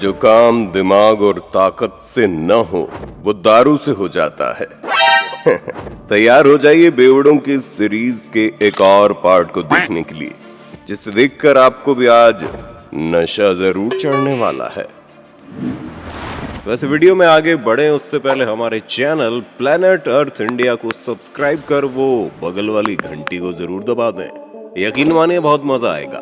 जो काम दिमाग और ताकत से न हो वो दारू से हो जाता है। तैयार हो जाइए बेवड़ों की सीरीज के एक और पार्ट को देखने के लिए, जिसे देखकर आपको भी आज नशा जरूर चढ़ने वाला है। वैसे वीडियो में आगे बढ़े उससे पहले हमारे चैनल प्लेनेट अर्थ इंडिया को सब्सक्राइब कर वो बगल वाली घंटी को जरूर दबा दें। यकीन मानिए बहुत मजा आएगा।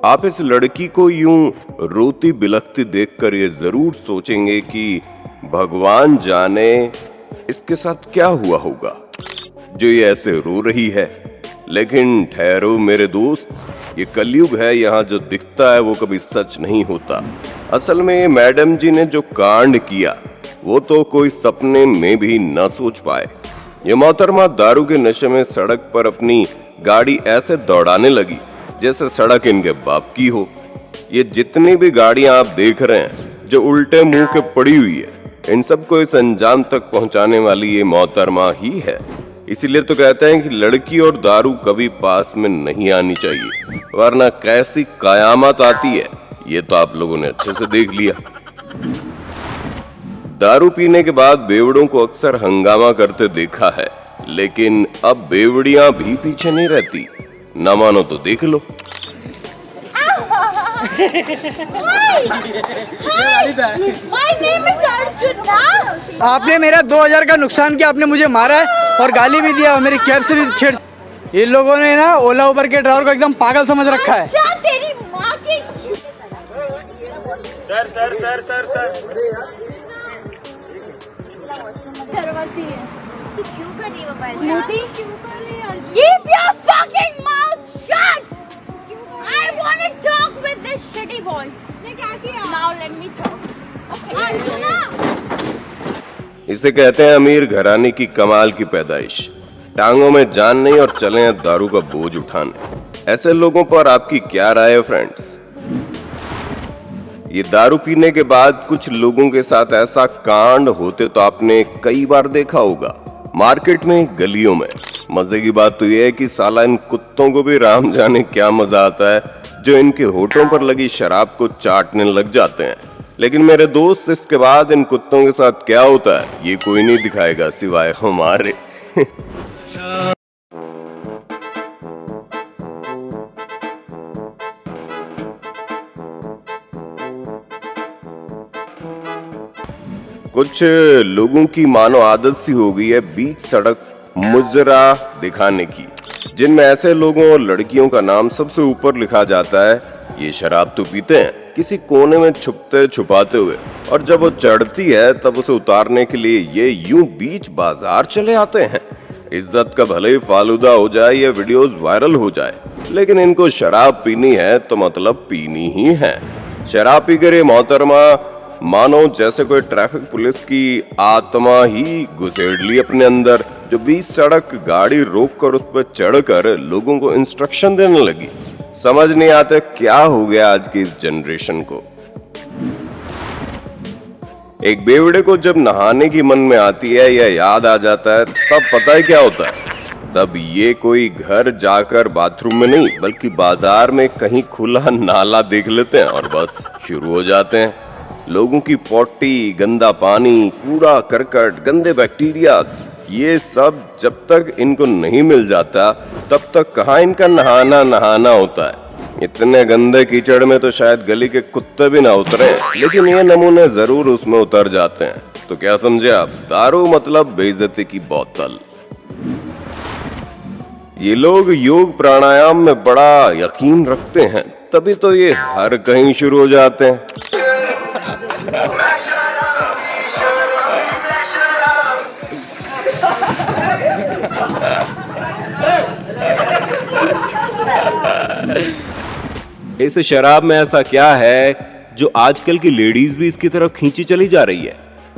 आप इस लड़की को यूं रोती बिलखती देखकर ये जरूर सोचेंगे कि भगवान जाने इसके साथ क्या हुआ होगा जो ये ऐसे रो रही है। लेकिन ठहरो मेरे दोस्त, ये कलयुग है, यहाँ जो दिखता है वो कभी सच नहीं होता। असल में ये मैडम जी ने जो कांड किया वो तो कोई सपने में भी न सोच पाए। ये मोहतरमा दारू के नशे में सड़क पर अपनी गाड़ी ऐसे दौड़ाने लगी जैसे सड़क इनके बाप की हो। ये जितनी भी गाड़ियां आप देख रहे हैं जो उल्टे मुंह के पड़ी हुई है, इन सबको इस अंजाम तक पहुंचाने वाली ये मोहतरमा ही है। इसीलिए तो कहते हैं कि लड़की और दारू कभी पास में नहीं आनी चाहिए, वरना कैसी कयामत आती है ये तो आप लोगों ने अच्छे से देख लिया। दारू पीने के बाद बेवड़ों को अक्सर हंगामा करते देखा है, लेकिन अब बेवड़ियां भी पीछे नहीं रहती। ना मानो तो देख लो। आपने मेरा 2000 का नुकसान किया, आपने मुझे मारा है और गाली भी दिया और मेरी कैब से भी छेड़। इन लोगों ने ना ओला उबर के ड्राइवर को एकदम पागल समझ रखा है। तेरी माँ की। सर करवाती है। तू क्यों कर रही है पापा? क्यों कर रही है Arjun? Keep your fucking mouth shut! I want to talk with this shitty voice. उसने क्या किया? Now let me talk. Okay. Arjuna! इसे कहते हैं अमीर घराने की कमाल की पैदाइश। टांगों में जान नहीं और चले हैं दारू का बोझ उठाने। ऐसे लोगों पर आपकी क्या राय है फ्रेंड्स? ये दारू पीने के बाद कुछ लोगों के साथ ऐसा कांड होते तो आपने कई बार देखा होगा, मार्केट में, गलियों में। मजे की बात तो यह है कि साला इन कुत्तों को भी राम जाने क्या मजा आता है जो इनके होठों पर लगी शराब को चाटने लग जाते हैं। लेकिन मेरे दोस्त, इसके बाद इन कुत्तों के साथ क्या होता है ये कोई नहीं दिखाएगा सिवाय हमारे। कुछ लोगों की मानो आदत सी हो गई है बीच सड़क मुजरा दिखाने की, जिनमें ऐसे लोगों और लड़कियों का नाम सबसे ऊपर लिखा जाता है। ये शराब तो पीते हैं किसी कोने में छुपते छुपाते हुए, और जब वो चढ़ती है तब उसे उतारने के लिए ये यूं बीच बाजार चले आते हैं। इज्जत का भले ही फालूदा हो जाए या वीडियोस वायरल हो जाए, लेकिन इनको शराब पीनी है तो मतलब पीनी ही है। शराब पीकर ये मोहतरमा मानो जैसे कोई ट्रैफिक पुलिस की आत्मा ही घुसेड़ ली अपने अंदर, जो बीच सड़क गाड़ी रोककर उस पर चढ़कर लोगों को इंस्ट्रक्शन देने लगी। समझ नहीं आता क्या हो गया आज की इस जनरेशन को। एक बेवड़े को जब नहाने की मन में आती है या याद आ जाता है, तब पता है क्या होता है? तब ये कोई घर जाकर बाथरूम में नहीं बल्कि बाजार में कहीं खुला नाला देख लेते हैं और बस शुरू हो जाते हैं। लोगों की पोटी, गंदा पानी, कूड़ा करकट, गंदे बैक्टीरिया, ये सब जब तक इनको नहीं मिल जाता तब तक कहाँ इनका नहाना होता है। इतने गंदे कीचड़ में तो शायद गली के कुत्ते भी ना उतरे, लेकिन ये नमूने जरूर उसमें उतर जाते हैं। तो क्या समझे आप? दारू मतलब बेइज्जती की बोतल। ये लोग योग प्राणायाम में बड़ा यकीन रखते हैं, तभी तो ये हर कहीं शुरू हो जाते हैं। इस शराब में ऐसा क्या है जो आजकल की लेडीज भी इसकी तरफ खींची चली जा रही है?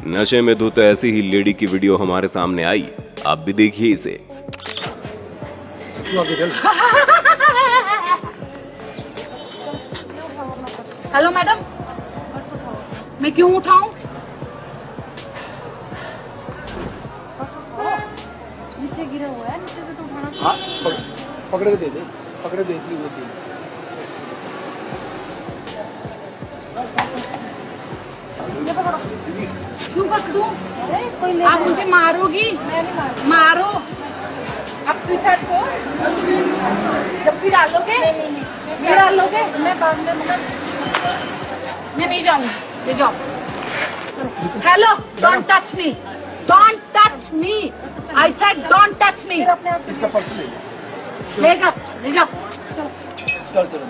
नशे में धुत ऐसी ही लेडी की वीडियो हमारे सामने आई, आप भी देखिए इसे। हेलो मैडम, मैं क्यों उठाऊं? नीचे गिरा हुआ है, नीचे से तो उठाना। हाँ, पकड़ के दे दे, पकड़ दे, इसी को दे। क्यों पकड़ूं? आप मुझे मारोगी? मारो। आप स्वीट को जब भी डालोगे, नहीं डालोगे, मैं बाद में मैं नहीं जाऊंगी। ले जाओ। Hello, don't touch me, don't touch me. I said don't touch me. इसका पर्स ले ले जाओ, ले जाओ। चल चलो।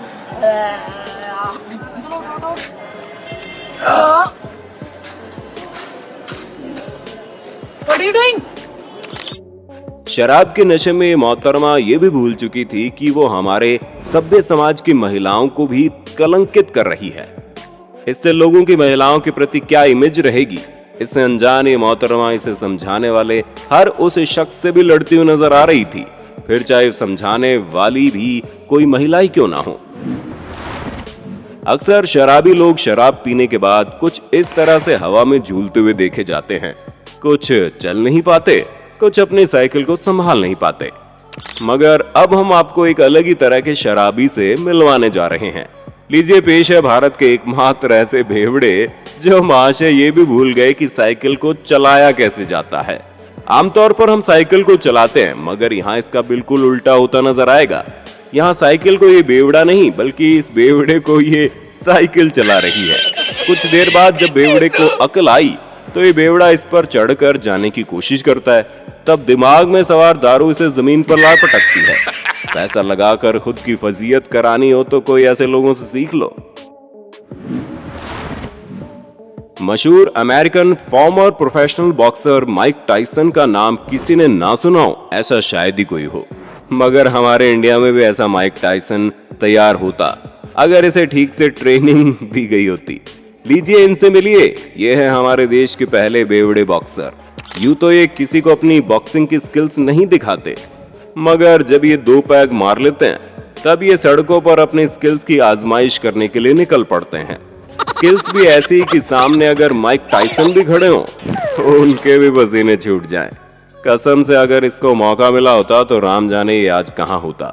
What are you doing? शराब के नशे में मोहतरमा ये भी भूल चुकी थी कि वो हमारे सभ्य समाज की महिलाओं को भी कलंकित कर रही है। इससे लोगों की महिलाओं के प्रति क्या इमेज रहेगी, इससे अनजान ये मोहतरमा इसे समझाने वाले हर उस शख्स से भी लड़ती हुई नजर आ रही थी, फिर चाहे समझाने वाली भी कोई महिला ही क्यों ना हो। अक्सर शराबी लोग शराब पीने के बाद कुछ इस तरह से हवा में झूलते हुए देखे जाते हैं। कुछ चल नहीं पाते, कुछ अपनी साइकिल को संभाल नहीं पाते। मगर अब हम आपको एक अलग ही तरह के शराबी से मिलवाने जा रहे हैं। लीजिए पेश है भारत के एकमात्र ऐसे भेवड़े जो महाशय ये भी भूल गए कि साइकिल को चलाया कैसे जाता है। आमतौर पर हम साइकिल को चलाते हैं, मगर यहाँ इसका बिल्कुल उल्टा होता नजर आएगा। यहाँ साइकिल को ये बेवड़ा नहीं, बल्कि इस बेवड़े को ये साइकिल चला रही है। कुछ देर बाद जब बेवड़े को अकल आई तो ये बेवड़ा इस पर चढ़कर जाने की कोशिश करता है। तब दिमाग में सवार दारू इसे जमीन पर ला पटकती है। पैसा लगाकर खुद की फजीयत करानी हो तो कोई ऐसे लोगों से सीख लो। मशहूर American farmer professional boxer Mike Tyson का नाम किसी ने ना सुना हो ऐसा शायद ही कोई हो, मगर हमारे इंडिया में भी ऐसा माइक टाइसन तैयार होता अगर इसे ठीक से ट्रेनिंग दी गई होती। लीजिए इनसे मिलिए, ये है हमारे देश के पहले बेवड़े बॉक्सर। यूं तो ये किसी को अपनी बॉक्सिंग की स्किल्स नहीं दिखाते, मगर जब ये 2 पैग मार लेते हैं तब ये सड़कों पर अपनी स्किल्स की आजमाइश करने के लिए निकल पड़ते हैं। स्किल्स भी ऐसी कि सामने अगर माइक टाइसन भी खड़े हों तो उनके भी पसीने छूट जाएं। कसम से अगर इसको मौका मिला होता तो राम जाने ये आज कहां होता।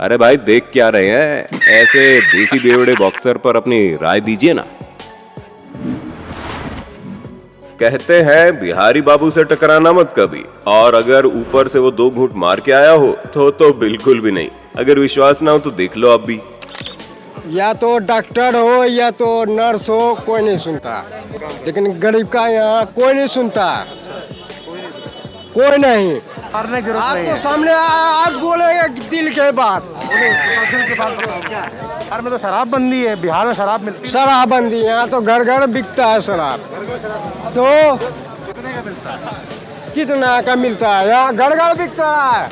अरे भाई देख क्या रहे हैं, ऐसे देसी बेवड़े बॉक्सर पर अपनी राय दीजिए ना। कहते हैं बिहारी बाबू से टकराना मत कभी, और अगर ऊपर से वो 2 घूंट मार के आया हो तो बिल्कुल भी नहीं। अगर विश्वास ना हो तो देख लो आप भी। या तो डॉक्टर हो या तो नर्स हो, कोई नहीं सुनता, लेकिन गरीब का यहाँ कोई नहीं सुनता, कोई नहीं। आज तो सामने आज बोलेंगे दिल के बात। बिहार में तो शराबबंदी है, बिहार में शराब मिलती है। शराबबंदी, यहाँ तो घर घर बिकता है शराब। तो कितना का मिलता है? यहाँ घर घर बिकता है,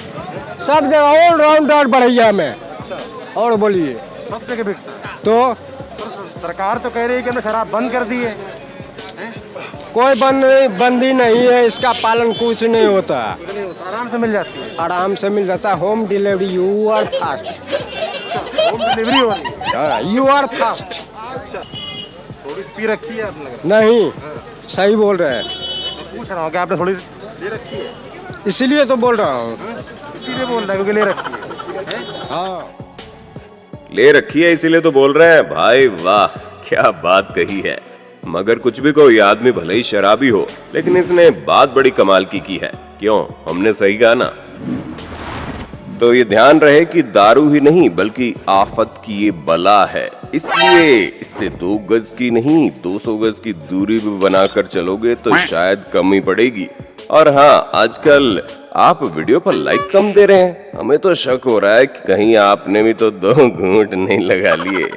सब जगह ऑलराउंडर बढ़िया में। और बोलिए सब जगह बिकता है। तो सरकार तो कह रही है कि हमने शराब बंद कर दी है। कोई बंदी नहीं है, इसका पालन कुछ नहीं होता। आराम से मिल जाती है। आराम से मिल जाता है। Home delivery, you are fast. Home delivery हो रही है। You are fast. थोड़ी पी रखी है आपने? नहीं, सही बोल रहे हैं। पूछ रहा हूँ कि आपने थोड़ी ले रखी है? इसीलिए तो बोल रहा हूँ। इसीलिए बोल रहा है क्योंकि ले रखी है। हाँ, ले रखी है इसीलिए तो बोल रहे हैं। भाई वाह, क्या बात कही है। मगर कुछ भी कोई आदमी भले ही शराबी हो, लेकिन इसने बात बड़ी कमाल की है। क्यों, हमने सही कहा ना? तो ये ध्यान रहे कि दारू ही नहीं बल्कि आफत की ये बला है, इसलिए इससे 2 गज की नहीं 200 गज की दूरी भी बनाकर चलोगे तो शायद कम ही पड़ेगी। और हाँ, आजकल आप वीडियो पर लाइक कम दे रहे हैं, हमें तो शक हो रहा है कि कहीं आपने भी तो 2 घूंट नहीं लगा लिए।